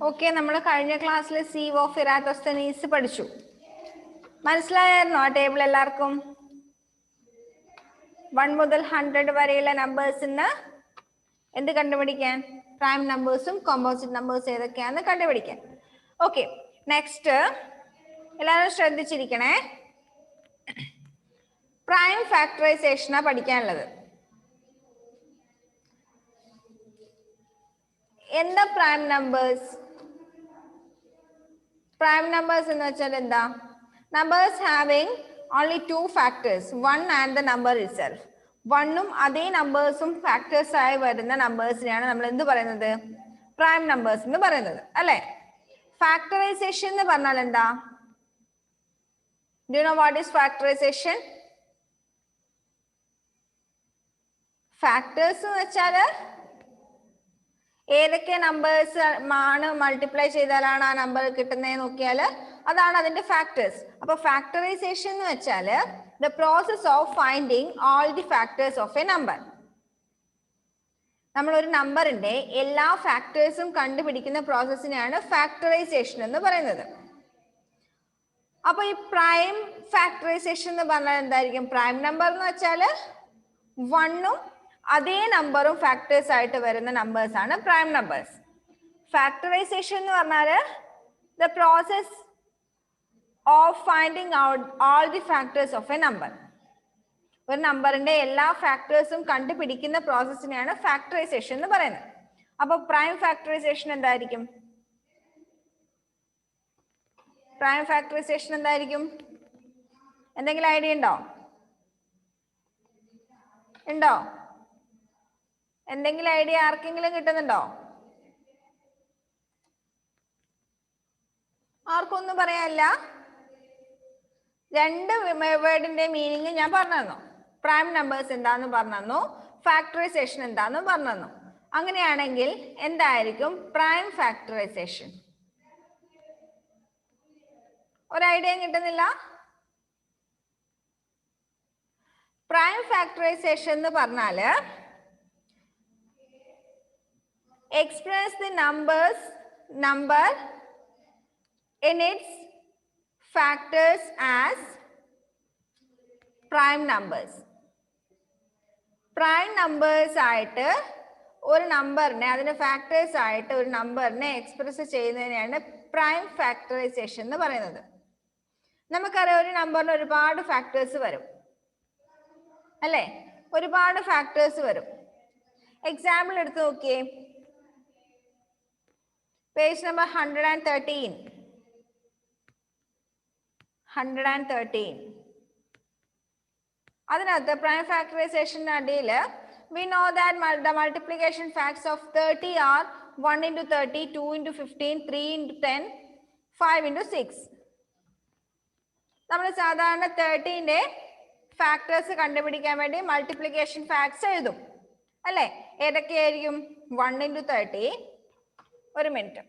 Okay, നമ്മൾ കഴിഞ്ഞ ക്ലാസ്സിൽ സീവ് ഓഫ് ഇറാത്തോസ്തനീസ് പഠിച്ചു. മനസ്സിലായിരുന്നോ ആ ടേബിൾ എല്ലാവർക്കും? 1 മുതൽ 100 വരെയുള്ള നമ്പേഴ്സിന് എന്ത് കണ്ടുപിടിക്കാൻ? പ്രൈം നമ്പേഴ്സും കോമ്പോസിറ്റ് നമ്പേഴ്സ് ഏതൊക്കെയാന്ന് കണ്ടുപിടിക്കാൻ. ഓക്കെ, നെക്സ്റ്റ് എല്ലാവരും ശ്രദ്ധിച്ചിരിക്കണേ. പ്രൈം ഫാക്ടറൈസേഷനാ പഠിക്കാനുള്ളത്. എന്താ പ്രൈം നമ്പേഴ്സ്? പ്രൈം നമ്പേഴ്സ് എന്ന് വെച്ചാൽ എന്താ? Numbers having only 2 factors, 1 and the number itself. 1ഉം അതേ നമ്പേഴ്സും ഫാക്ടേഴ്സ് ആയി വരുന്ന നമ്പേഴ്സിനെയാണ് നമ്മൾ എന്ത് പറയുന്നത്? പ്രൈം നമ്പേഴ്സ് എന്ന് പറയുന്നത്, അല്ലെ? ഫാക്ടറൈസേഷൻ എന്ന് പറഞ്ഞാൽ എന്താ? Do you know what is factorisation? Factors എന്ന് വെച്ചാൽ ഏതൊക്കെ നമ്പേഴ്സ് ആണ് മൾട്ടിപ്ലൈ ചെയ്താലാണ് ആ നമ്പർ കിട്ടുന്നത് നോക്കിയാൽ അതാണ് അതിന്റെ ഫാക്ടേഴ്സ്. അപ്പൊ ഫാക്ടറൈസേഷൻ എന്ന് വെച്ചാൽ the process of finding all the factors of A number. നമ്മൾ ഒരു നമ്പറിന്റെ എല്ലാ ഫാക്ടേഴ്സും കണ്ടുപിടിക്കുന്ന പ്രോസസ്സിനെയാണ് ഫാക്ടറൈസേഷൻ എന്ന് പറയുന്നത്. അപ്പൊ ഈ പ്രൈം ഫാക്ടറൈസേഷൻ എന്ന് പറഞ്ഞാൽ എന്തായിരിക്കും? പ്രൈം നമ്പർ എന്ന് വെച്ചാൽ 1ഉം അതേ നമ്പറും ഫാക്ടേഴ്സ് ആയിട്ട് വരുന്ന നമ്പേഴ്സ് ആണ് പ്രൈം നമ്പേഴ്സ്. ഫാക്ടറൈസേഷൻ എന്ന് പറഞ്ഞാൽ the process of finding out all the factors of A number. ഒരു നമ്പറിന്റെ എല്ലാ ഫാക്ടേഴ്സും കണ്ടുപിടിക്കുന്ന പ്രോസസ്സിനെയാണ് ഫാക്ടറൈസേഷൻ എന്ന് പറയുന്നത്. അപ്പൊ പ്രൈം ഫാക്ടറൈസേഷൻ എന്തായിരിക്കും? പ്രൈം ഫാക്ടറൈസേഷൻ എന്തായിരിക്കും? എന്തെങ്കിലും ഐഡിയ ഉണ്ടോ? എന്തെങ്കിലും ഐഡിയ ആർക്കെങ്കിലും കിട്ടുന്നുണ്ടോ? ആർക്കൊന്നും പറയാനില്ല? രണ്ട് വേർഡിന്റെ മീനിങ് ഞാൻ പറഞ്ഞു തന്നു. പ്രൈം നമ്പേഴ്സ് എന്താന്ന് പറഞ്ഞു തന്നു, ഫാക്ടറൈസേഷൻ എന്താന്ന് പറഞ്ഞു തന്നു. അങ്ങനെയാണെങ്കിൽ എന്തായിരിക്കും പ്രൈം ഫാക്ടറൈസേഷൻ? ഒരു ഐഡിയ കിട്ടുന്നില്ല? പ്രൈം ഫാക്ടറൈസേഷൻ എന്ന് പറഞ്ഞാല് express the number in its factors as prime numbers. Prime numbers ആയിട്ട് ഒരു നമ്പറിനെ, അതിന്റെ ഫാക്ടേഴ്സ് ആയിട്ട് ഒരു നമ്പറിനെ എക്സ്പ്രസ് ചെയ്യുന്നതിനെയാണ് പ്രൈം ഫാക്ടറൈസേഷൻ എന്ന് പറയുന്നത്. നമുക്കറിയാം ഒരു നമ്പറിന് ഒരുപാട് ഫാക്ടേഴ്സ് വരും, അല്ലേ? ഒരുപാട് ഫാക്ടേഴ്സ് വരും. എക്സാമ്പിൾ എടുത്ത് നോക്കിയേ. Page number 113. അതിനകത്ത് പ്രൈം ഫാക്ടറൈസേഷന്റെ അടിയിൽ we know that the multiplication facts of 30 are 1 into 30, 2 into 15, 3 into 10, 5 into 6. നമ്മൾ സാധാരണ 30ന്റെ ഫാക്ടേഴ്സ് കണ്ടുപിടിക്കാൻ വേണ്ടി മൾട്ടിപ്ലിക്കേഷൻ ഫാക്ട്സ് എഴുതും, അല്ലേ? ഏതൊക്കെയായിരിക്കും? 1 into 30. ഒരു മിനിറ്റ്.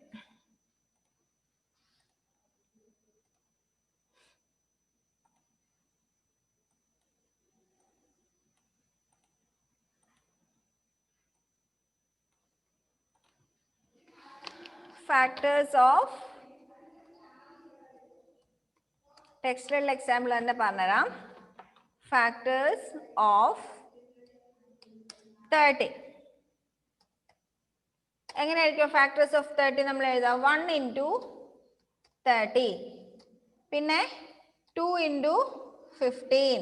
ഫാക്ടേഴ്സ് ഓഫ് ടെക്സ്റ്റിലുള്ള എക്സാമ്പിൾ തന്നെ പറഞ്ഞുതരാം. ഫാക്ടേഴ്സ് ഓഫ് 30 എങ്ങനെയായിരിക്കും? ഫാക്ടേഴ്സ് ഓഫ് 30 നമ്മൾ എഴുതാം. 1 into 30, പിന്നെ 2 into 15,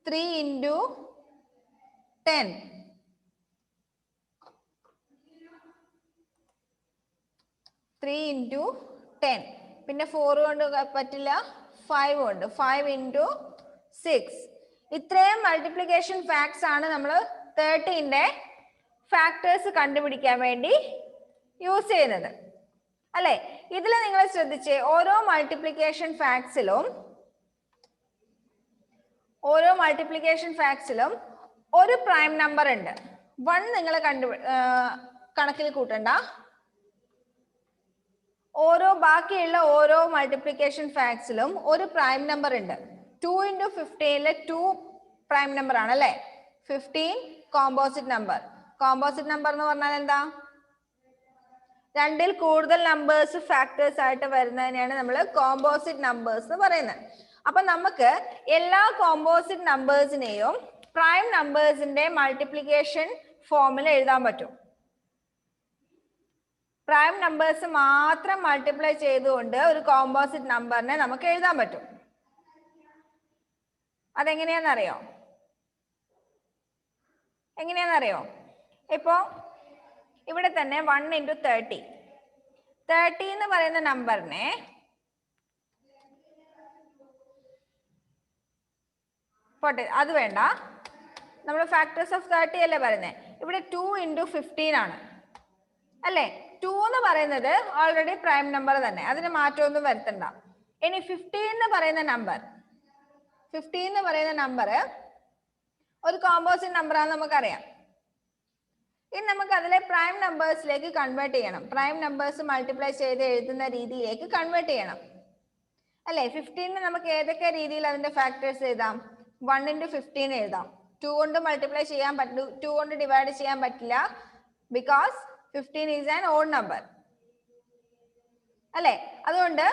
3 into 10, 3 into 10, പിന്നെ 4 കൊണ്ട് പറ്റില്ല, 5 കൊണ്ട് 5 into 6. ഇത്രയും മൾട്ടിപ്ലിക്കേഷൻ ഫാക്ട്സ് ആണ് നമ്മൾ 30ന്റെ ഫാക്ടേഴ്സ് കണ്ടുപിടിക്കാൻ വേണ്ടി യൂസ് ചെയ്യുന്നത്, അല്ലെ? ഇതിൽ നിങ്ങൾ ശ്രദ്ധിച്ചേ, ഓരോ മൾട്ടിപ്ലിക്കേഷൻ ഫാക്ട്സിലും ഒരു പ്രൈം നമ്പർ ഉണ്ട്. 1 നിങ്ങൾ കണക്കിൽ കൂട്ടണ്ട. ബാക്കിയുള്ള ഓരോ മൾട്ടിപ്ലിക്കേഷൻ ഫാക്ട്സിലും ഒരു പ്രൈം നമ്പർ ഉണ്ട്. 2 into 15 2 പ്രൈം നമ്പർ ആണ്, അല്ലെ? 15 കോമ്പോസിറ്റ് നമ്പർ. കോമ്പോസിറ്റ് നമ്പർ എന്ന് പറഞ്ഞാൽ എന്താ? രണ്ടിൽ കൂടുതൽ നമ്പേഴ്സ് ഫാക്ടേഴ്സ് ആയിട്ട് വരുന്നതിനെയാണ് നമ്മൾ കോമ്പോസിറ്റ് നമ്പേഴ്സ് എന്ന് പറയുന്നത്. അപ്പൊ നമുക്ക് എല്ലാ കോമ്പോസിറ്റ് നമ്പേഴ്സിനെയും പ്രൈം നമ്പേഴ്സിന്റെ മൾട്ടിപ്ലിക്കേഷൻ ഫോമിൽ എഴുതാൻ പറ്റും. പ്രൈം നമ്പേഴ്സ് മാത്രം മൾട്ടിപ്ലൈ ചെയ്തുകൊണ്ട് ഒരു കോമ്പോസിറ്റ് നമ്പറിനെ നമുക്ക് എഴുതാൻ പറ്റും. അതെങ്ങനെയാണെന്നറിയോ? ഇപ്പോ ഇവിടെ തന്നെ 1 into 30 എന്ന് പറയുന്ന നമ്പറിനെ പോട്ടെ, അത് വേണ്ട, നമ്മൾ ഫാക്ടേഴ്സ് ഓഫ് 30 അല്ലേ പറയുന്നത്. ഇവിടെ 2 into 15 ആണ് അല്ലേ. 2 എന്ന് പറയുന്നത് ഓൾറെഡി പ്രൈം നമ്പർ തന്നെ, അതിന് മാറ്റമൊന്നും വരുത്തണ്ട. ഇനി 15 എന്ന് പറയുന്ന നമ്പർ ഒരു കോമ്പോസിറ്റ് നമ്പർ ആണെന്ന് നമുക്കറിയാം. ഇനി നമുക്ക് അതിലെ പ്രൈം നമ്പേഴ്സിലേക്ക് കൺവേർട്ട് ചെയ്യണം. പ്രൈം നമ്പേഴ്സ് മൾട്ടിപ്ലൈ ചെയ്ത് എഴുതുന്ന രീതിയിലേക്ക് കൺവേർട്ട് ചെയ്യണം അല്ലേ. 15 നമുക്ക് ഏതൊക്കെ രീതിയിൽ അതിന്റെ ഫാക്ടേഴ്സ് എഴുതാം? 1 into 15 എഴുതാം. 2 കൊണ്ട് മൾട്ടിപ്ലൈ ചെയ്യാൻ പറ്റില്ല, 2 കൊണ്ട് ഡിവൈഡ് ചെയ്യാൻ പറ്റില്ല, because 15 is an odd number അല്ലേ. അതുകൊണ്ട്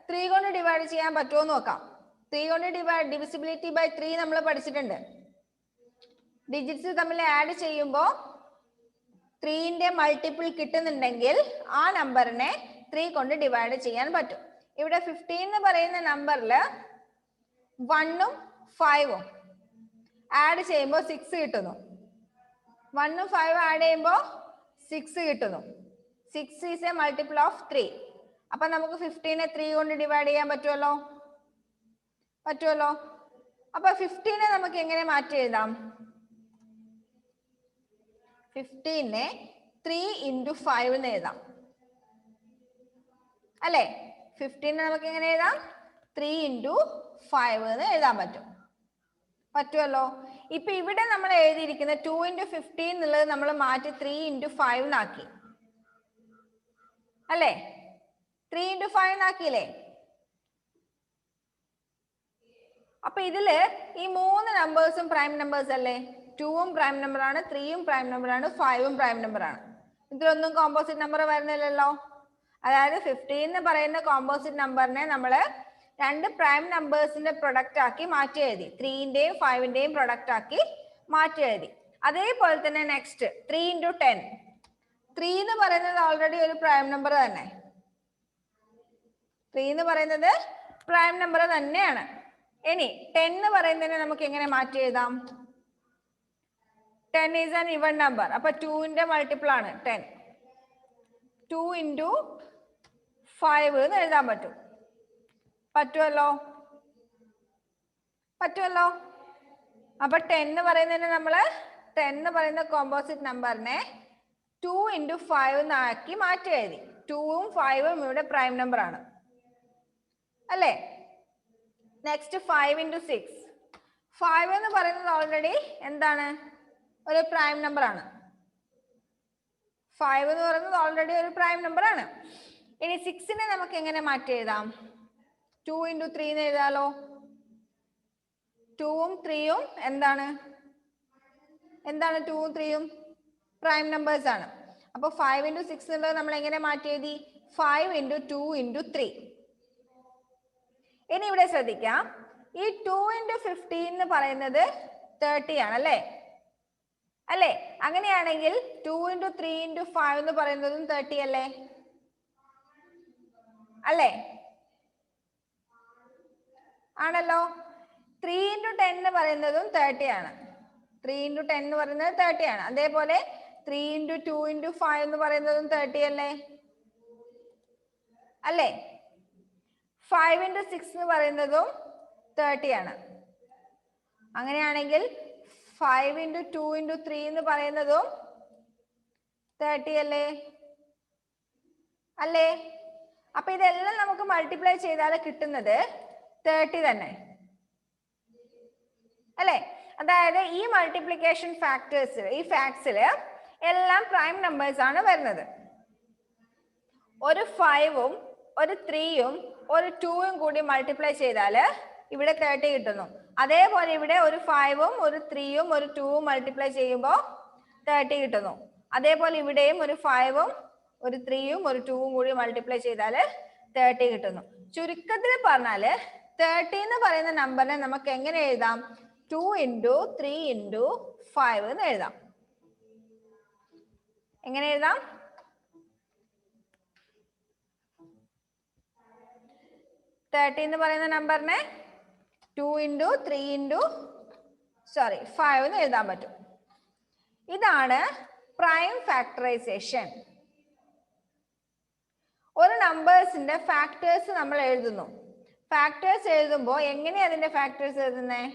3 കൊണ്ട് ഡിവൈഡ് ചെയ്യാൻ പറ്റുമോ നോക്കാം. 3 കൊണ്ട് ഡിവിസിബിലിറ്റി ബൈ 3 നമ്മൾ പഠിച്ചിട്ടുണ്ട്. ഡിജിറ്റ്സ് തമ്മിൽ ആഡ് ചെയ്യുമ്പോൾ 3ന്റെ മൾട്ടിപ്പിൾ കിട്ടുന്നുണ്ടെങ്കിൽ ആ നമ്പറിനെ 3 കൊണ്ട് ഡിവൈഡ് ചെയ്യാൻ പറ്റും. ഇവിടെ 15 എന്ന് പറയുന്ന നമ്പറിൽ 1ഉം 5ഉം ആഡ് ചെയ്യുമ്പോൾ 6 കിട്ടുന്നു. 1ഉം 5ഉം ആഡ് ചെയ്യുമ്പോൾ 6 കിട്ടുന്നു. 6 ഈസ് എ മൾട്ടിപ്പിൾ ഓഫ് 3. അപ്പൊ നമുക്ക് 15നെ 3 കൊണ്ട് ഡിവൈഡ് ചെയ്യാൻ പറ്റുമല്ലോ. അപ്പൊ 15നെ നമുക്ക് എങ്ങനെ മാറ്റി എഴുതാം? 15നെ 3 into 5 എന്ന് എഴുതാം അല്ലേ. 15നെ നമുക്ക് എങ്ങനെ എഴുതാം? 3 into 5 എന്ന് എഴുതാൻ പറ്റുമല്ലോ. ഇപ്പൊ ഇവിടെ നമ്മൾ എഴുതിയിരിക്കുന്ന 2 into 15 എന്നുള്ളത് നമ്മൾ മാറ്റി 3 into 5 എന്നാക്കി അല്ലേ. 3 into 5 എന്നാക്കിയില്ലേ. അപ്പൊ ഇതില് ഈ 3 നമ്പേഴ്സും പ്രൈം നമ്പേഴ്സ് അല്ലേ. 2ഉം പ്രൈം നമ്പർ ആണ്, 3ഉം പ്രൈം നമ്പർ ആണ്, 5ഉം പ്രൈം നമ്പർ ആണ്. ഇതിലൊന്നും കോമ്പോസിറ്റ് നമ്പർ വരുന്നില്ലല്ലോ. അതായത് 15 എന്ന് പറയുന്ന കോമ്പോസിറ്റ് നമ്പറിനെ നമ്മൾ രണ്ട് പ്രൈം നമ്പേഴ്സിന്റെ പ്രൊഡക്റ്റ് ആക്കി മാറ്റി എഴുതി. 3ന്റെയും 5ന്റെയും പ്രൊഡക്റ്റ് ആക്കി മാറ്റി എഴുതി. അതേപോലെ തന്നെ നെക്സ്റ്റ് 3 into 10. 3 എന്ന് പറയുന്നത് ഓൾറെഡി ഒരു പ്രൈം നമ്പർ തന്നെ. 3 എന്ന് പറയുന്നത് പ്രൈം നമ്പർ തന്നെയാണ്. ഇനി 10 എന്ന് പറയുന്നതിനെ നമുക്ക് എങ്ങനെ മാറ്റി എഴുതാം? 10 is an even number. അപ്പൊ 2ന്റെ മൾട്ടിപ്പിൾ ആണ് 10. 2 into 5 എന്ന് എഴുതാൻ പറ്റുമല്ലോ. അപ്പൊ 10 എന്ന് പറയുന്നതിന് നമ്മള് 10 എന്ന് പറയുന്ന കോമ്പോസിറ്റ് നമ്പറിനെ 2 into 5 എന്നാക്കി മാറ്റി എഴുതി. 2ഉം 5ഉം ഇവിടെ പ്രൈം നമ്പർ ആണ് അല്ലേ. Next 5 into 6. 5 എന്ന് പറയുന്നത് ഓൾറെഡി എന്താണ്? ഒരു പ്രൈം നമ്പർ ആണ്. 5 എന്ന് പറയുന്നത് ഓൾറെഡി ഒരു പ്രൈം നമ്പർ ആണ്. ഇനി 6നെ നമുക്ക് എങ്ങനെ മാറ്റി എഴുതാം? 2 into 3 എന്ന് എഴുതാലോ. 2ഉം 3ഉം എന്താണ്? 2ഉം 3ഉം പ്രൈം നമ്പേഴ്സ് ആണ്. അപ്പൊ 5 into 6 എന്നുള്ളത് നമ്മൾ എങ്ങനെ മാറ്റി എഴുതി? 5 into 2 into 3. ഇനി ഇവിടെ ശ്രദ്ധിക്കാം, ഈ 2 into 15 എന്ന് പറയുന്നത് 30 ആണ് അല്ലേ. അങ്ങനെയാണെങ്കിൽ 2 into 3 into 5 എന്ന് പറയുന്നതും 30 അല്ലേ. ആണല്ലോ. 3 into 10 എന്ന് പറയുന്നതും 30 ആണ്. 3 into 10 എന്ന് പറയുന്നത് 30 ആണ്. അതേപോലെ 3 into 2 into 5 എന്ന് പറയുന്നതും 30 അല്ലേ. 5 into 6 എന്ന് പറയുന്നതും 30 ആണ്. അങ്ങനെയാണെങ്കിൽ 5 into 2 into 3 എന്ന് പറയുന്നതും 30 അല്ലേ. അപ്പൊ ഇതെല്ലാം നമുക്ക് മൾട്ടിപ്ലൈ ചെയ്താൽ കിട്ടുന്നത് 30 തന്നെ അല്ലേ. അതായത് ഈ മൾട്ടിപ്ലിക്കേഷൻ ഫാക്ടേഴ്സ്, ഈ ഫാക്ട്സില് എല്ലാം പ്രൈം നമ്പേഴ്സ് ആണ് വരുന്നത്. ഒരു 5ഉം ഒരു 3ഉം ഒരു 2ഉം കൂടി മൾട്ടിപ്ലൈ ചെയ്താൽ ഇവിടെ 30 കിട്ടുന്നു. അതേപോലെ ഇവിടെ ഒരു 5ഉം ഒരു 3ഉം ഒരു 2ഉം മൾട്ടിപ്ലൈ ചെയ്യുമ്പോൾ 30 കിട്ടുന്നു. അതേപോലെ ഇവിടെയും ഒരു 5ഉം ഒരു 3ഉം ഒരു 2ഉം കൂടി മൾട്ടിപ്ലൈ ചെയ്താൽ 30 കിട്ടുന്നു. ചുരുക്കത്തിൽ പറഞ്ഞാൽ 30 എന്ന് പറയുന്ന നമ്പറിനെ നമുക്ക് എങ്ങനെ എഴുതാം? 2 × 3 × 5 എന്ന് എഴുതാം. എങ്ങനെ എഴുതാം? 30 എന്ന് പറയുന്ന നമ്പറിനെ 2 × 3 × 5 എന്ന് എഴുതാൻ പറ്റും. ഇതാണ് പ്രൈം ഫാക്ടറൈസേഷൻ. ഒരു നമ്പേഴ്സിന്റെ ഫാക്ടേഴ്സ് നമ്മൾ എഴുതുന്നു. ഫാക്ടേഴ്സ് എഴുതുമ്പോൾ എങ്ങനെയാണ് അതിന്റെ ഫാക്ടേഴ്സ് എഴുതുന്നത്?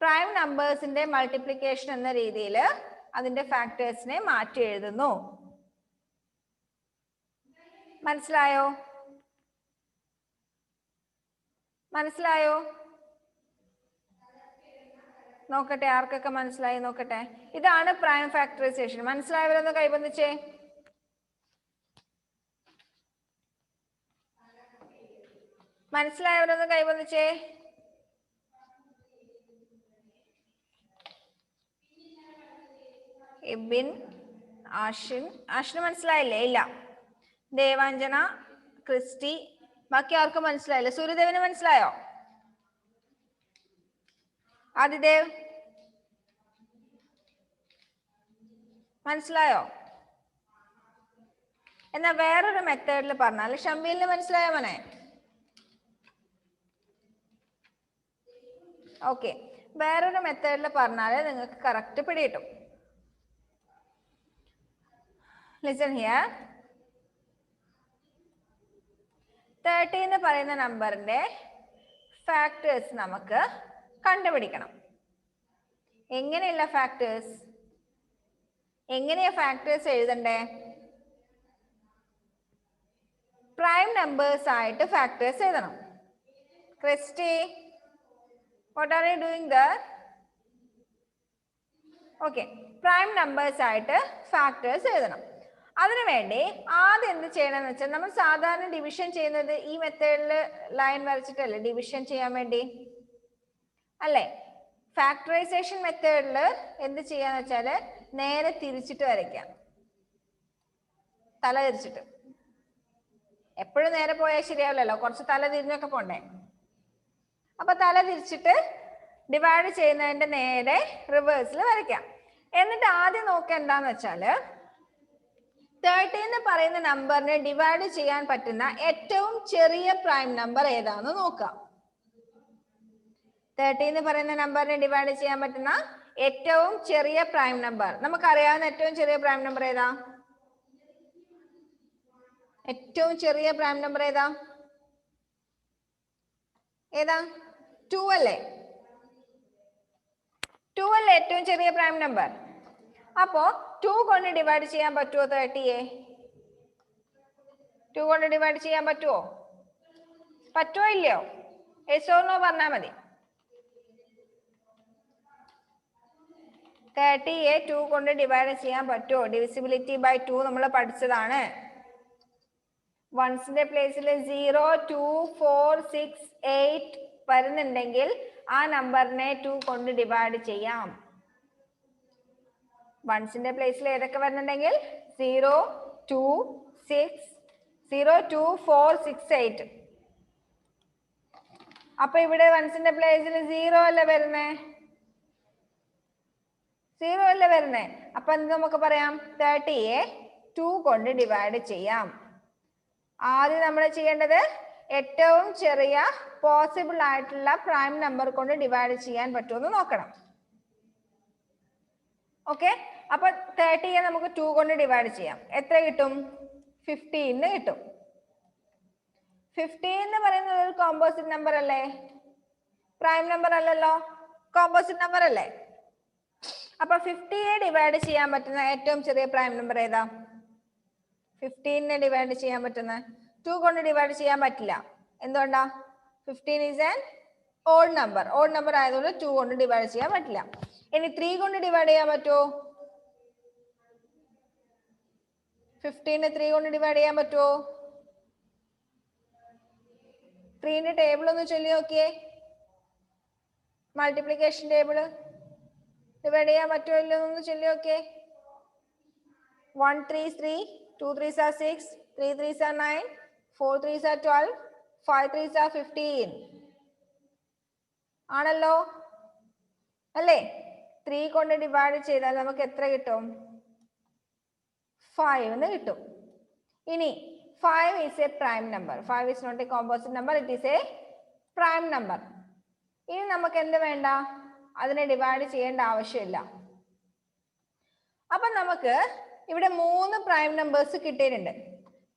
പ്രൈം നമ്പേഴ്സിന്റെ മൾട്ടിപ്ലിക്കേഷൻ എന്ന രീതിയിൽ അതിന്റെ ഫാക്ടേഴ്സിനെ മാറ്റി എഴുതുന്നു. മനസ്സിലായോ? മനസ്സിലായോ? നോക്കട്ടെ, ആർക്കൊക്കെ മനസ്സിലായി നോക്കട്ടെ. ഇതാണ് പ്രൈം ഫാക്ടറൈസേഷൻ. മനസ്സിലായവരൊന്ന് കൈബന്ധിച്ചേ. മനസ്സിലായവരൊന്ന് കൈബന്ധിച്ചേ. ഇബിൻ, ആഷിന് മനസ്സിലായില്ലേ? ഇല്ല. ദേവാഞ്ജന, ക്രിസ്റ്റി, ബാക്കി ആർക്കും മനസ്സിലായില്ല? സൂര്യദേവന് മനസ്സിലായോ? ആദിദേവ് മനസ്സിലായോ? എന്നാ വേറൊരു മെത്തേഡിൽ പറഞ്ഞാൽ ഷംവീലിന് മനസ്സിലായോ മോനെ? ഓക്കെ, വേറൊരു മെത്തേഡിൽ പറഞ്ഞാൽ നിങ്ങൾക്ക് കറക്റ്റ് പിടികിട്ടും. Listen here. 30 എന്ന് പറയുന്ന നമ്പറിന്റെ ഫാക്ടേഴ്സ് നമുക്ക് കണ്ടുപിടിക്കണം. എങ്ങനെയുള്ള ഫാക്ടേഴ്സ്? എങ്ങനെയാ ഫാക്ടേഴ്സ് എഴുതണ്ടേ? പ്രൈം നമ്പേഴ്സ് ആയിട്ട് ഫാക്ടേഴ്സ് എഴുതണം. Christy, what are you doing there? Okay, prime numbers ആയിട്ട് ഫാക്ടേഴ്സ് എഴുതണം. അതിനുവേണ്ടി ആദ്യം എന്ത് ചെയ്യണം എന്ന് വെച്ചാൽ, നമ്മൾ സാധാരണ ഡിവിഷൻ ചെയ്യുന്നത് ഈ മെത്തേഡിൽ ലൈൻ വരച്ചിട്ടല്ലേ ഡിവിഷൻ ചെയ്യാൻ വേണ്ടി അല്ലേ? ഫാക്ടറൈസേഷൻ മെത്തേഡിൽ എന്ത് ചെയ്യാന്ന് വെച്ചാൽ നേരെ തിരിച്ചിട്ട് വരയ്ക്കാം. തല തിരിച്ചിട്ട്. എപ്പോഴും നേരെ പോയാൽ ശരിയാവില്ലല്ലോ, കുറച്ച് തല തിരിഞ്ഞൊക്കെ പോണ്ടേ. അപ്പൊ തല തിരിച്ചിട്ട് ഡിവൈഡ് ചെയ്യുന്നതിന്റെ നേരെ റിവേഴ്സിൽ വരയ്ക്കാം. എന്നിട്ട് ആദ്യം നോക്കുക എന്താന്ന് വെച്ചാല് 30 എന്ന് പറയുന്ന നമ്പറിനെ ഡിവൈഡ് ചെയ്യാൻ പറ്റുന്ന ഏറ്റവും ചെറിയ പ്രൈം നമ്പർ ഏതാന്ന് നോക്കാം. 30 എന്ന് പറയുന്ന നമ്പറിനെ ഡിവൈഡ് ചെയ്യാൻ പറ്റുന്ന ഏറ്റവും ചെറിയ പ്രൈം നമ്പർ, നമുക്കറിയാവുന്ന ഏറ്റവും ചെറിയ പ്രൈം നമ്പർ ഏതാ? ഏറ്റവും ചെറിയ പ്രൈം നമ്പർ ഏതാ? ഏതാ? 2 അല്ലേ? 2 അല്ലേ ഏറ്റവും ചെറിയ പ്രൈം നമ്പർ? അപ്പോ 2 കൊണ്ട് ഡിവൈഡ് ചെയ്യാൻ പറ്റുമോ 30യെ? 2 കൊണ്ട് ഡിവൈഡ് ചെയ്യാൻ പറ്റുമോ? പറ്റുമോ ഇല്ലയോ? യെസ് ഓർ നോ പറഞ്ഞാൽ മതി. 30യെ 2 കൊണ്ട് ഡിവൈഡ് ചെയ്യാൻ പറ്റുമോ? ഡിവിസിബിലിറ്റി ബൈ 2 നമ്മൾ പഠിച്ചതാണ്. വൺസിന്റെ പ്ലേസിൽ 0, 2, 4, 6, 8 വരുന്നുണ്ടെങ്കിൽ ആ നമ്പറിനെ 2 കൊണ്ട് ഡിവൈഡ് ചെയ്യാം. വൺസിന്റെ പ്ലേസിൽ ഏതൊക്കെ വരുന്നുണ്ടെങ്കിൽ 0, 2, 4, 6, 8. അപ്പൊ ഇവിടെ വൺസിന്റെ പ്ലേസിൽ 0 അല്ലേ വരുന്നേ? 0 അല്ലേ വരുന്നേ? അപ്പൊ എന്ത് നമുക്ക് പറയാം? 30യെ 2 കൊണ്ട് ഡിവൈഡ് ചെയ്യാം. ആദ്യം നമ്മൾ ചെയ്യേണ്ടത് ഏറ്റവും ചെറിയ പോസിബിൾ ആയിട്ടുള്ള പ്രൈം നമ്പർ കൊണ്ട് ഡിവൈഡ് ചെയ്യാൻ പറ്റുമെന്ന് നോക്കണം. ഓക്കെ, അപ്പൊ 30യെ നമുക്ക് 2 കൊണ്ട് ഡിവൈഡ് ചെയ്യാം. എത്ര കിട്ടും? 15 കിട്ടും. 15 എന്ന് പറയുന്നത് ഒരു കോമ്പോസിറ്റ് നമ്പർ അല്ലേ? പ്രൈം നമ്പർ അല്ലല്ലോ, കോമ്പോസിറ്റ് നമ്പർ അല്ലേ? അപ്പൊ 50യെ ഡിവൈഡ് ചെയ്യാൻ പറ്റുന്ന ഏറ്റവും ചെറിയ പ്രൈം നമ്പർ ഏതാ? 15നെ ഡിവൈഡ് ചെയ്യാൻ പറ്റുന്ന 2 കൊണ്ട് ഡിവൈഡ് ചെയ്യാൻ പറ്റില്ല. എന്തുകൊണ്ടാ? 15 is an odd number. Odd number ആയതുകൊണ്ട് 2 കൊണ്ട് ഡിവൈഡ് ചെയ്യാൻ പറ്റില്ല. ഇനി 3 കൊണ്ട് ഡിവൈഡ് ചെയ്യാൻ പറ്റുമോ? 15നെ 3 കൊണ്ട് ഡിവൈഡ് ചെയ്യാൻ പറ്റുമോ? 3ന്റെ ടേബിൾ ഒന്ന് ചൊല്ലി നോക്കിയേ. മൾട്ടിപ്ലിക്കേഷൻ ടേബിൾ ഡിവൈഡ് ചെയ്യാൻ പറ്റുമോ ഇല്ലോ ഒന്ന് ചൊല്ലി നോക്കിയേ. 1 3 3 2 3s are 6, 3 3s are 9, 4 3s are 12, 5 3s are 15. ആണല്ലോ അല്ലേ? 3 കൊണ്ട് ഡിവൈഡ് ചെയ്താൽ നമുക്ക് എത്ര കിട്ടും? 5 എന്ന് കിട്ടും. ഇനി 5 is a prime number. 5 is not a composite number, it is a prime number. ഇനി നമുക്ക് എന്ത് വേണ്ട? അതിനെ ഡിവൈഡ് ചെയ്യേണ്ട ആവശ്യമില്ല. അപ്പൊ നമുക്ക് ഇവിടെ 3 പ്രൈം നമ്പേഴ്സ് കിട്ടിയിട്ടുണ്ട്.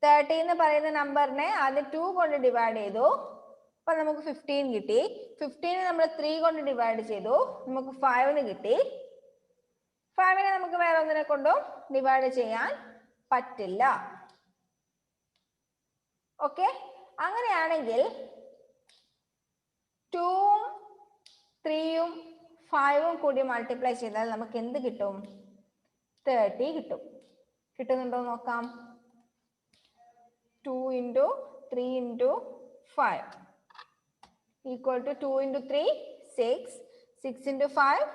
30 എന്ന് പറയുന്ന നമ്പറിനെ ആദ്യം 2 കൊണ്ട് ഡിവൈഡ് ചെയ്തു, അപ്പൊ നമുക്ക് 15 കിട്ടി. 15 നമ്മൾ 3 കൊണ്ട് ഡിവൈഡ് ചെയ്തു, നമുക്ക് 5 കിട്ടി. 5 നമുക്ക് വേറെ ഒന്നിനെ കൊണ്ടും ഡിവൈഡ് ചെയ്യാൻ പറ്റില്ല. ഓക്കെ, അങ്ങനെയാണെങ്കിൽ 2ഉം 3ഉം 5ഉം കൂടി മൾട്ടിപ്ലൈ ചെയ്താൽ നമുക്ക് എന്ത് കിട്ടും? 30 കിട്ടും. കിട്ടുന്നുണ്ടോ നോക്കാം. 2 into 3 into 5 equal to 2 into 3 6, 6 into 5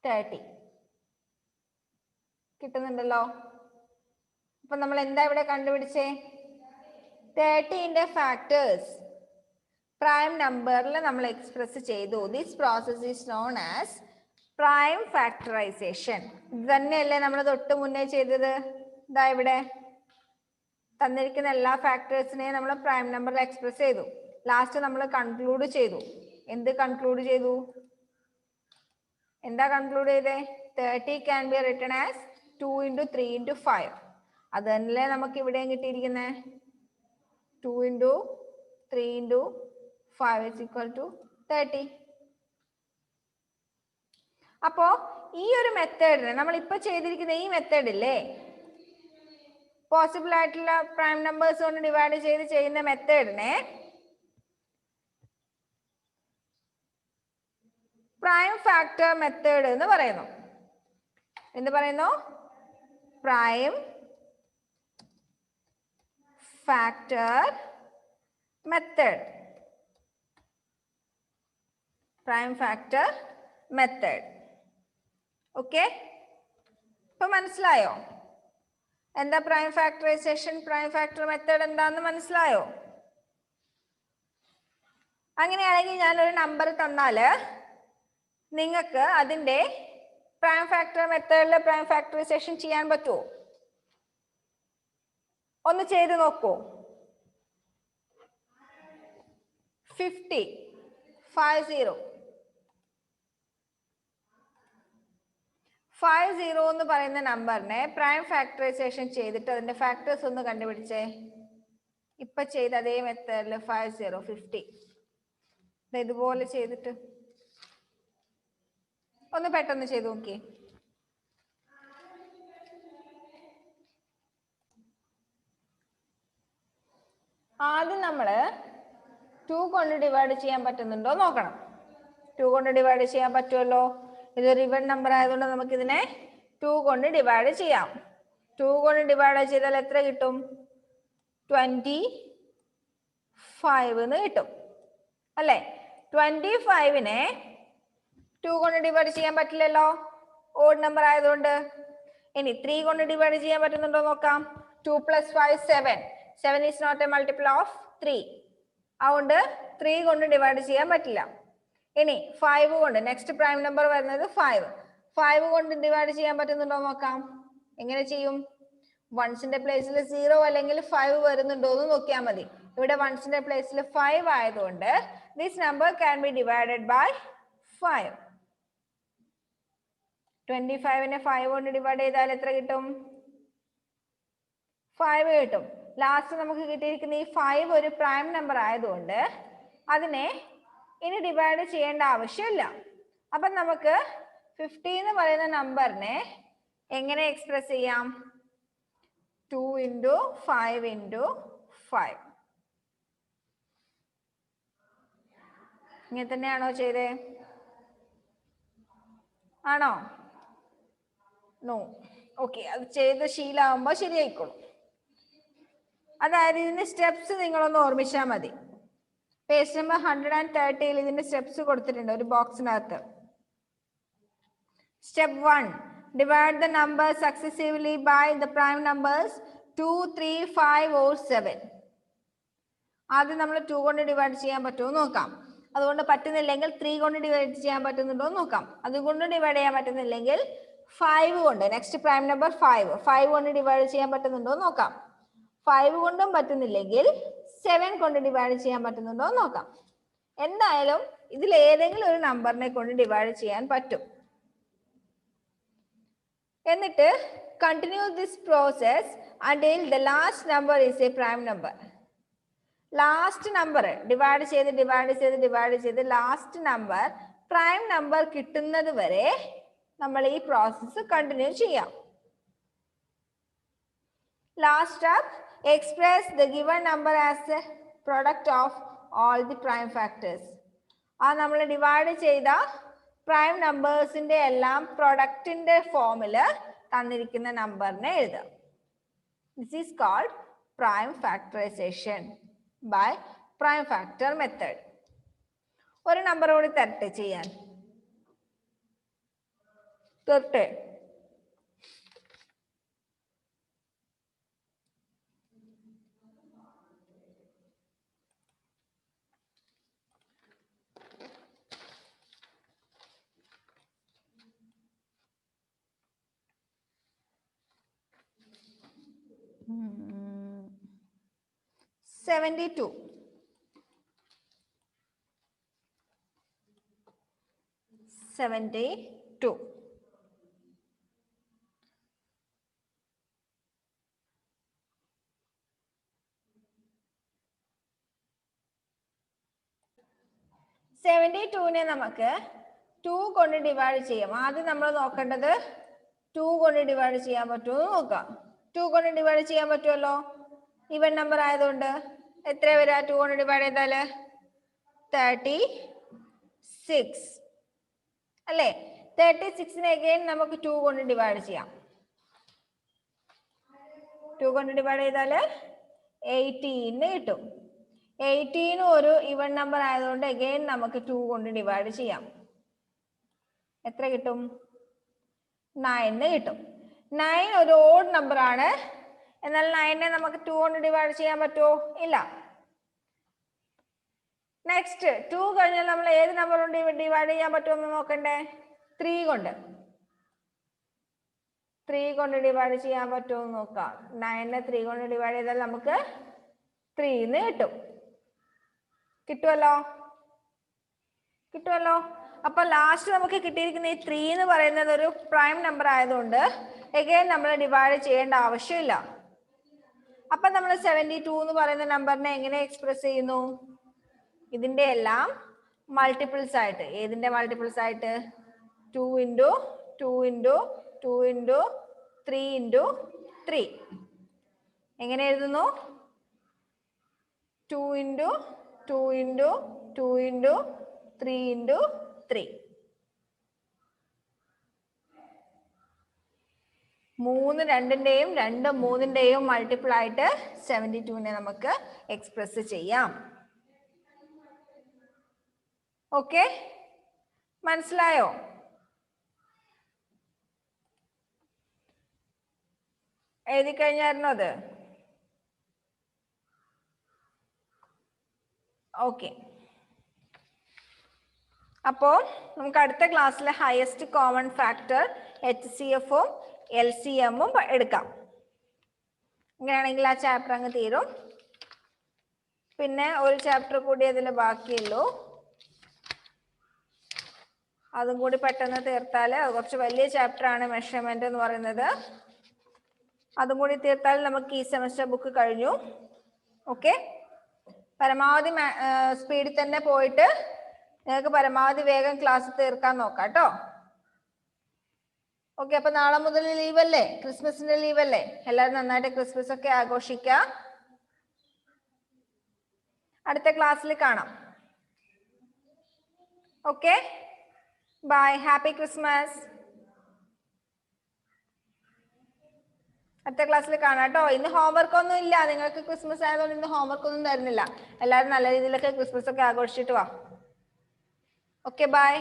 30. കിട്ടുന്നുണ്ടല്ലോ. അപ്പൊ നമ്മൾ എന്താ ഇവിടെ കണ്ടുപിടിച്ചേ? 30ന്റെ ഫാക്ടേഴ്സ് പ്രൈം നമ്പറിൽ നമ്മൾ എക്സ്പ്രസ് ചെയ്തു. This process is known as prime factorisation. ഇത് തന്നെയല്ലേ നമ്മൾ തൊട്ട് മുന്നേ ചെയ്തത്? ഇതാ ഇവിടെ തന്നിരിക്കുന്ന എല്ലാ ഫാക്ടേഴ്സിനെയും നമ്മൾ പ്രൈം നമ്പറിൽ എക്സ്പ്രസ് ചെയ്തു. ലാസ്റ്റ് നമ്മൾ കൺക്ലൂഡ് ചെയ്തു. എന്ത് കൺക്ലൂഡ് ചെയ്തു? എന്താ കൺക്ലൂഡ് ചെയ്തേ? 30 can be written as 2 into 3 into 5. അത് തന്നെയല്ലേ നമുക്ക് ഇവിടെയും കിട്ടിയിരിക്കുന്നത്. 2 into 3 into 5 is equal to 30. അപ്പോ ഈ ഒരു മെത്തേഡിനെ നമ്മൾ ഇപ്പൊ ചെയ്തിരിക്കുന്ന ഈ മെത്തേഡ് ഇല്ലേ, പോസിബിൾ ആയിട്ടുള്ള പ്രൈം നമ്പേഴ്സ് കൊണ്ട് ഡിവൈഡ് ചെയ്ത് ചെയ്യുന്ന മെത്തേഡിനെ പ്രൈം ഫാക്ടർ മെത്തേഡ് എന്ന് പറയുന്നു. എന്ത് പറയുന്നു? Prime factor method. Prime factor method. Okay, ഇപ്പൊ മനസ്സിലായോ എന്താ prime factorisation, prime factor method എന്താന്ന് മനസ്സിലായോ? അങ്ങനെയാണെങ്കിൽ ഞാനൊരു നമ്പർ തന്നാല് നിങ്ങൾക്ക് അതിന്റെ പ്രൈം ഫാക്ടർ മെത്തേഡിൽ പ്രൈം ഫാക്ടറൈസേഷൻ ചെയ്യാൻ പറ്റുമോ? ഒന്ന് ചെയ്ത് നോക്കൂ. 50 എന്ന് പറയുന്ന നമ്പറിനെ പ്രൈം ഫാക്ടറൈസേഷൻ ചെയ്തിട്ട് അതിന്റെ ഫാക്ടേഴ്സ് ഒന്ന് കണ്ടുപിടിച്ചേ. ഇപ്പൊ ചെയ്ത അതേ മെത്തേഡിൽ 50 ഇതുപോലെ ചെയ്തിട്ട് ഒന്ന് പെട്ടെന്ന് ചെയ്ത് നോക്കി. ആദ്യം നമ്മള് 2 കൊണ്ട് ഡിവൈഡ് ചെയ്യാൻ പറ്റുന്നുണ്ടോ നോക്കണം. 2 കൊണ്ട് ഡിവൈഡ് ചെയ്യാൻ പറ്റുമല്ലോ. ഇതൊരു ഇവൻ നമ്പർ ആയതുകൊണ്ട് നമുക്ക് ഇതിനെ 2 കൊണ്ട് ഡിവൈഡ് ചെയ്യാം. 2 കൊണ്ട് ഡിവൈഡ് ചെയ്താൽ എത്ര കിട്ടും? 25 എന്ന് കിട്ടും അല്ലെ? 25നെ 2 കൊണ്ട് ഡിവൈഡ് ചെയ്യാൻ പറ്റില്ലല്ലോ, ഓഡ് നമ്പർ ആയതുകൊണ്ട്. ഇനി 3 കൊണ്ട് ഡിവൈഡ് ചെയ്യാൻ പറ്റുന്നുണ്ടോ നോക്കാം. 2 + 5 7. 7 is not a multiple of 3. അതുകൊണ്ട് 3 കൊണ്ട് ഡിവൈഡ് ചെയ്യാൻ പറ്റില്ല. ഇനി 5 കൊണ്ട്, നെക്സ്റ്റ് പ്രൈം നമ്പർ വരുന്നത് 5 കൊണ്ട് ഡിവൈഡ് ചെയ്യാൻ പറ്റുന്നുണ്ടോ നോക്കാം. എങ്ങനെ ചെയ്യും? വൺസിന്റെ പ്ലേസിൽ 0 അല്ലെങ്കിൽ 5 വരുന്നുണ്ടോ എന്ന് നോക്കിയാൽ മതി. ഇവിടെ വൺസിന്റെ പ്ലേസിൽ 5 ആയതുകൊണ്ട് this number can be divided by 5. 25നെ 5 കൊണ്ട് ഡിവൈഡ് ചെയ്താൽ എത്ര കിട്ടും? 5 കിട്ടും. ലാസ്റ്റ് നമുക്ക് കിട്ടിയിരിക്കുന്ന ഈ 5 ഒരു പ്രൈം നമ്പർ ആയതുകൊണ്ട് അതിനെ ഇനി ഡിവൈഡ് ചെയ്യേണ്ട ആവശ്യമില്ല. അപ്പൊ നമുക്ക് 50 എന്ന് പറയുന്ന നമ്പറിനെ എങ്ങനെ എക്സ്പ്രസ് ചെയ്യാം? 2 into 5 into 5. ഇങ്ങനെ തന്നെയാണോ ചെയ്തേ? ആണോ? നോ. ഓക്കെ, അത് ചെയ്ത് ശീലമാകുമ്പോ ശരിയായിക്കോളും. അതായത് ഇതിന്റെ സ്റ്റെപ്സ് നിങ്ങളൊന്ന് ഓർമ്മിച്ചാൽ മതി. പേജ് നമ്പർ 130 ഇതിന്റെ സ്റ്റെപ്സ് കൊടുത്തിട്ടുണ്ട് ഒരു ബോക്സിനകത്ത്. Step 1, Divide the numbers successively by the prime numbers 2, 3, 5 or 7. ആദ്യം നമ്മൾ 2 കൊണ്ട് ഡിവൈഡ് ചെയ്യാൻ പറ്റുമോ നോക്കാം. അതുകൊണ്ട് പറ്റുന്നില്ലെങ്കിൽ 3 കൊണ്ട് ഡിവൈഡ് ചെയ്യാൻ പറ്റുന്നുണ്ടോ നോക്കാം. അതുകൊണ്ട് ഡിവൈഡ് ചെയ്യാൻ പറ്റുന്നില്ലെങ്കിൽ 5 കൊണ്ട്, നെക്സ്റ്റ് പ്രൈം നമ്പർ 5 കൊണ്ട് ഡിവൈഡ് ചെയ്യാൻ പറ്റുന്നുണ്ടോ നോക്കാം. 5 കൊണ്ടും പറ്റുന്നില്ലെങ്കിൽ 7 കൊണ്ട് ഡിവൈഡ് ചെയ്യാൻ പറ്റുന്നുണ്ടോ നോക്കാം. എന്തായാലും ഇതിൽ ഏതെങ്കിലും ഒരു നമ്പറിനെ കൊണ്ട് ഡിവൈഡ് ചെയ്യാൻ പറ്റും. എന്നിട്ട് continue this process until the last number is a prime number. Last number divide ചെയ്ത് ലാസ്റ്റ് നമ്പർ പ്രൈം നമ്പർ കിട്ടുന്നത് വരെ നമ്മൾ ഈ പ്രോസസ്സ് കണ്ടിന്യൂ ചെയ്യാം. Last step, express the given number as A product of all the prime factors. ആ നമ്മൾ divide ചെയ്ത prime നമ്പേഴ്സിന്റെ എല്ലാം പ്രൊഡക്റ്റിന്റെ ഫോമില് തന്നിരിക്കുന്ന നമ്പറിനെ എഴുതാം. This is called prime factorization by prime factor method. ഒരു നമ്പർ കൂടി തരട്ടെ ചെയ്യാൻ. തരട്ടെ. -72. 72. നമുക്ക് 2 കൊണ്ട് ഡിവൈഡ് ചെയ്യാം. ആദ്യം നമ്മൾ നോക്കേണ്ടത് 2 കൊണ്ട് ഡിവൈഡ് ചെയ്യാൻ പറ്റുമോ നോക്കാം. 2 കൊണ്ട് ഡിവൈഡ് ചെയ്യാൻ പറ്റുമല്ലോ, ഈവൻ നമ്പർ ആയതുകൊണ്ട്. എത്ര വരാ 2 കൊണ്ട് ഡിവൈഡ് ചെയ്താല്? 36 അല്ലേ? 36നെ അഗൈൻ നമുക്ക് 2 കൊണ്ട് ഡിവൈഡ് ചെയ്യാം. 2 കൊണ്ട് ഡിവൈഡ് ചെയ്താല് 18 കിട്ടും. 18 ഒരു ഈവൻ നമ്പർ ആയതുകൊണ്ട് അഗൈൻ നമുക്ക് 2 കൊണ്ട് ഡിവൈഡ് ചെയ്യാം. എത്ര കിട്ടും? 9 കിട്ടും. 9 ഒരു ഓഡ് നമ്പർ ആണ്. എന്നാൽ 9നെ നമുക്ക് 2 കൊണ്ട് ഡിവൈഡ് ചെയ്യാൻ പറ്റുമോ? ഇല്ല. നെക്സ്റ്റ് 2 കഴിഞ്ഞാൽ നമ്മൾ ഏത് നമ്പർ കൊണ്ട് ഡിവൈഡ് ചെയ്യാൻ പറ്റുമെന്ന് നോക്കണ്ടേ? 3 കൊണ്ട്. 3 കൊണ്ട് ഡിവൈഡ് ചെയ്യാൻ പറ്റുമോ നോക്കാം. 9നെ 3 കൊണ്ട് ഡിവൈഡ് ചെയ്താൽ നമുക്ക് 3 കിട്ടും. കിട്ടുമല്ലോ. അപ്പൊ ലാസ്റ്റ് നമുക്ക് കിട്ടിയിരിക്കുന്ന ഈ 3 എന്ന് പറയുന്നത് ഒരു പ്രൈം നമ്പർ ആയതുകൊണ്ട് അഗൈൻ നമ്മൾ ഡിവൈഡ് ചെയ്യേണ്ട ആവശ്യമില്ല. അപ്പൊ നമ്മൾ 72 എന്ന് പറയുന്ന നമ്പറിനെ എങ്ങനെ എക്സ്പ്രസ് ചെയ്യുന്നു? ഇതിന്റെ എല്ലാം മൾട്ടിപ്പിൾസ് ആയിട്ട്. ഏതിന്റെ മൾട്ടിപ്പിൾസ് ആയിട്ട്? 2 into 2 into 2 into 3 into 3. എങ്ങനെ എഴുതുന്നു? 2 into 2 into 2 into 3 into 3. 3 2ന്റെയും 2 3ന്റെയും multiple ആയിട്ട് 72നെ നമുക്ക് എക്സ്പ്രസ് ചെയ്യാം. ഓക്കെ, മനസ്സിലായോ? എഴുതി കഴിഞ്ഞായിരുന്നോ അത്? ഓക്കെ. അപ്പോൾ നമുക്ക് അടുത്ത ക്ലാസ്സിലെ ഹയസ്റ്റ് കോമൺ ഫാക്ടർ HCFഉം LCMഉം എടുക്കാം. ഇങ്ങനെയാണെങ്കിൽ ആ ചാപ്റ്റർ അങ്ങ് തീരും. പിന്നെ ഒരു ചാപ്റ്റർ കൂടി അതിൽ ബാക്കിയുള്ളൂ. അതും കൂടി പെട്ടെന്ന് തീർത്താൽ, കുറച്ച് വലിയ ചാപ്റ്റർ ആണ് മെഷർമെന്റ് എന്ന് പറയുന്നത്. അതും കൂടി തീർത്താൽ നമുക്ക് ഈ സെമസ്റ്റർ ബുക്ക് കഴിഞ്ഞു. ഓക്കെ, പരമാവധി സ്പീഡിൽ തന്നെ പോയിട്ട് നിങ്ങൾക്ക് പരമാവധി വേഗം ക്ലാസ് തീർക്കാൻ നോക്കാം കേട്ടോ. ഓക്കെ, അപ്പൊ നാളെ മുതൽ ലീവ് അല്ലേ? ക്രിസ്മസിന്റെ ലീവ് അല്ലേ? എല്ലാവരും നന്നായിട്ട് ക്രിസ്മസ് ഒക്കെ ആഘോഷിക്കാം. അടുത്ത ക്ലാസ്സിൽ കാണാം. Okay, bye, happy Christmas. അടുത്ത ക്ലാസ്സിൽ കാണാം കേട്ടോ. ഇന്ന് ഹോംവർക്ക് ഒന്നും ഇല്ല, നിങ്ങൾക്ക് ക്രിസ്മസ് ആയതുകൊണ്ട് ഇന്ന് ഹോംവർക്ക് ഒന്നും തരുന്നില്ല. എല്ലാവരും നല്ല രീതിയിലൊക്കെ ക്രിസ്മസ് ഒക്കെ ആഘോഷിച്ചിട്ട് വാ. Okay, by.